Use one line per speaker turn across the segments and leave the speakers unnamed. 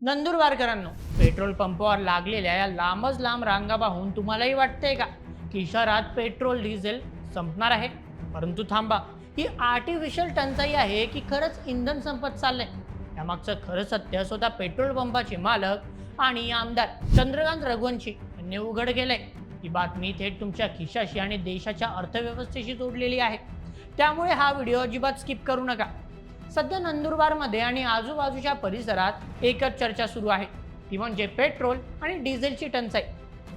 नंदुरबारकरांनो, petrol पंपावर लागलेल्या या लांबच लांब रांगा पाहून तुम्हालाही वाटतंय का की शहरात पेट्रोल डिझेल संपणार आहे? परंतु थांबा, ही आर्टिफिशियल टंचाई आहे की खरंच इंधन संपत चाललंय? यामागचं खरं सत्य स्वतः पेट्रोल पंपाचे मालक आणि आमदार चंद्रकांत रघुवंशी यांनी उघड केलंय. ही बातमी थेट तुमच्या खिशाशी आणि देशाच्या अर्थव्यवस्थेशी जोडलेली आहे. त्यामुळे हा व्हिडिओ अजिबात स्किप करू नका. सध्या नंदुरबारमध्ये आणि आजूबाजूच्या परिसरात एकच चर्चा सुरू आहे, ती म्हणजे पेट्रोल आणि डिझेलची टंचाई.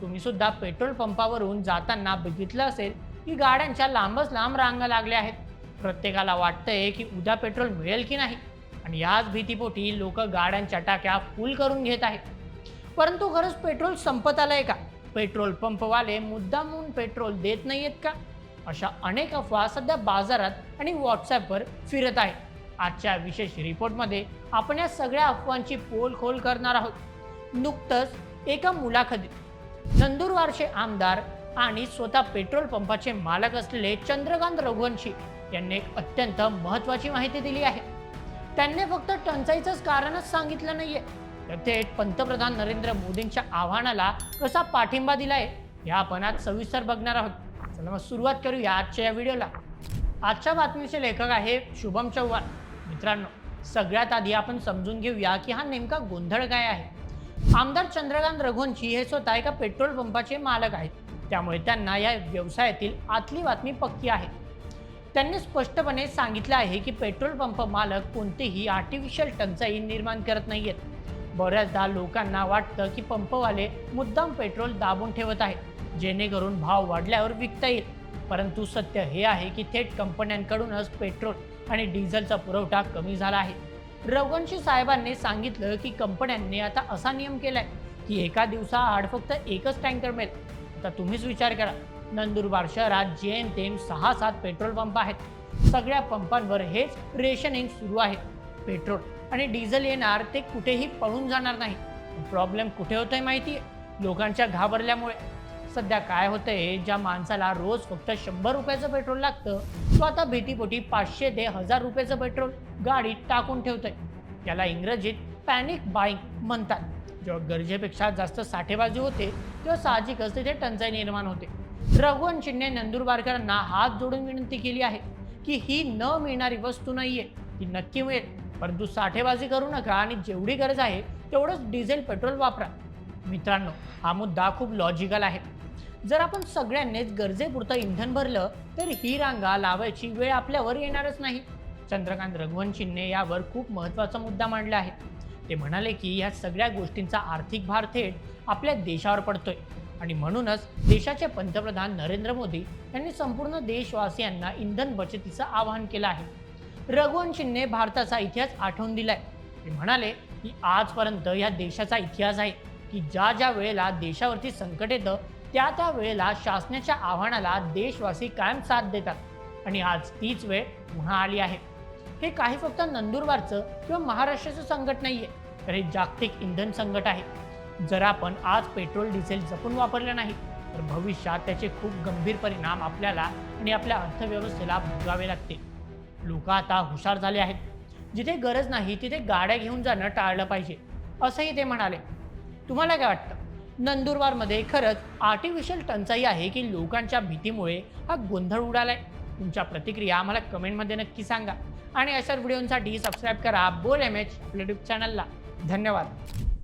तुम्ही सुद्धा पेट्रोल पंपावरून जाताना बघितलं असेल की गाड्यांच्या लांबच लांब रांगा लागल्या आहेत. प्रत्येकाला वाटतंय की उद्या पेट्रोल मिळेल की नाही, आणि याच भीतीपोटी लोक गाड्यांच्या टाक्या फुल करून घेत आहेत. परंतु खरंच पेट्रोल संपत आलंय का? पेट्रोल पंपवाले मुद्दामून पेट्रोल देत नाहीयेत का? अशा अनेक अफवा सध्या बाजारात आणि व्हॉट्सॲपवर फिरत आहेत. आजच्या विशेष रिपोर्टमध्ये आपण या सगळ्या अफवांची पोलखोल करणार आहोत. नुकतंच एका मुलाखतीत नंदुरबारचे आमदार आणि स्वतः पेट्रोल पंपाचे मालक असलेले चंद्रकांत रघुवंशी यांनी एक अत्यंत महत्त्वाची माहिती दिली आहे. त्यांनी फक्त टंचाईचंच कारणच सांगितलं नाहीये, तर थेट पंतप्रधान नरेंद्र मोदींच्या आव्हानाला कसा पाठिंबा दिलाय हे आपण आज सविस्तर बघणार आहोत. चला मग सुरुवात करूया आजच्या या व्हिडिओला. आजच्या बातमीचे लेखक आहे शुभम चव्हाण. मित्रांनो, सगळ्यात आधी आपण समजून घेऊया की हा नेमका गोंधळ काय आहे. आमदार चंद्रकांत रघुवंशी हे स्वतः एका पेट्रोल पंपाचे मालक आहेत, त्यामुळे त्यांना या व्यवसायातील आतली बातमी पक्की आहे. त्यांनी स्पष्टपणे सांगितलं आहे की पेट्रोल पंप मालक कोणतीही आर्टिफिशियल टंचाई निर्माण करत नाहीयेत. बऱ्याचदा लोकांना वाटतं की पंपवाले मुद्दाम पेट्रोल दाबून ठेवत आहेत जेणेकरून भाव वाढल्यावर विकता येईल. परंतु सत्य हे आहे की थेट कंपन्यांकडूनच पेट्रोल आणि डिझेलचा पुरवठा कमी झाला आहे. रघुवंशी साहेबांनी सांगितलं की कंपन्यांनी आता असा नियम केलाय की एका दिवसाआड फक्त एकच टँकर मिळेल. आता तुम्हीच विचार करा, नंदुरबार शहरात जेमतेम 6-7 पेट्रोल पंप आहेत. सगळ्या पंपांवर हेच रेशनिंग सुरू आहे. पेट्रोल आणि डिझेल येणार ते कुठेही पळून जाणार नाही. प्रॉब्लेम कुठे होतोय माहिती आहे? लोकांच्या घाबरल्यामुळे. सध्या काय होतंय, ज्या माणसाला रोज फक्त 100 रुपयाचं पेट्रोल लागतं, तो आता भीतीपोटी 500 ते 1000 रुपयाचं पेट्रोल गाडीत टाकून ठेवतोय. याला इंग्रजीत पॅनिक बाईंग म्हणतात. जेव्हा गरजेपेक्षा जास्त साठेबाजी होते तेव्हा साहजिकच तिथे टंचाई निर्माण होते. रघुवंशींनी नंदुरबारकरांना हात जोडून विनंती केली आहे की ही न मिळणारी वस्तू नाहीये, ती नक्की मिळेल, परंतु साठेबाजी करू नका आणि जेवढी गरज आहे तेवढंच डिझेल पेट्रोल वापरा. मित्रांनो, हा मुद्दा खूप लॉजिकल आहे. जर आपण सगळ्यांनीच गरजेपुरतं इंधन भरलं तर ही रांगा लावायची वेळ आपल्यावर येणारच नाही. चंद्रकांत रघुवंशींनी यावर खूप महत्त्वाचा मुद्दा मांडला आहे. ते म्हणाले की या सगळ्या गोष्टींचा आर्थिक भार थेट आपल्या देशावर पडतोय, आणि म्हणूनच देशाचे पंतप्रधान नरेंद्र मोदी यांनी संपूर्ण देशवासियांना इंधन बचतीचं आवाहन केलं आहे. रघुवंशींनी भारताचा इतिहास आठवून दिलाय. ते म्हणाले की आजपर्यंत या देशाचा इतिहास आहे की ज्या ज्या वेळेला देशावरती संकट येतं त्या त्या वेळेला शासनाच्या आव्हानाला देशवासी कायम साथ देतात, आणि आज तीच वेळ पुन्हा आली आहे. हे काही फक्त नंदुरबारचं किंवा महाराष्ट्राचं संकट नाहीये, तर हे जागतिक इंधन संकट आहे. जर आपण आज पेट्रोल डिझेल जपून वापरलं नाही तर भविष्यात त्याचे खूप गंभीर परिणाम आपल्याला आणि आपल्या अर्थव्यवस्थेला भोगावे लागतील. लोक आता हुशार झाले आहेत. जिथे गरज नाही तिथे गाड्या घेऊन जाणं टाळलं पाहिजे, असंही ते म्हणाले. तुम्हाला काय वाटतं? नंदुरबारमध्ये खरंच आर्टिफिशियल टंचाई आहे की लोकांच्या भीतीमुळे हा गोंधळ उडालाय? तुमच्या प्रतिक्रिया आम्हाला कमेंटमध्ये नक्की सांगा, आणि अशाच व्हिडिओंसाठी सबस्क्राईब करा बोल MH आपल्या यूट्यूब चॅनलला. धन्यवाद.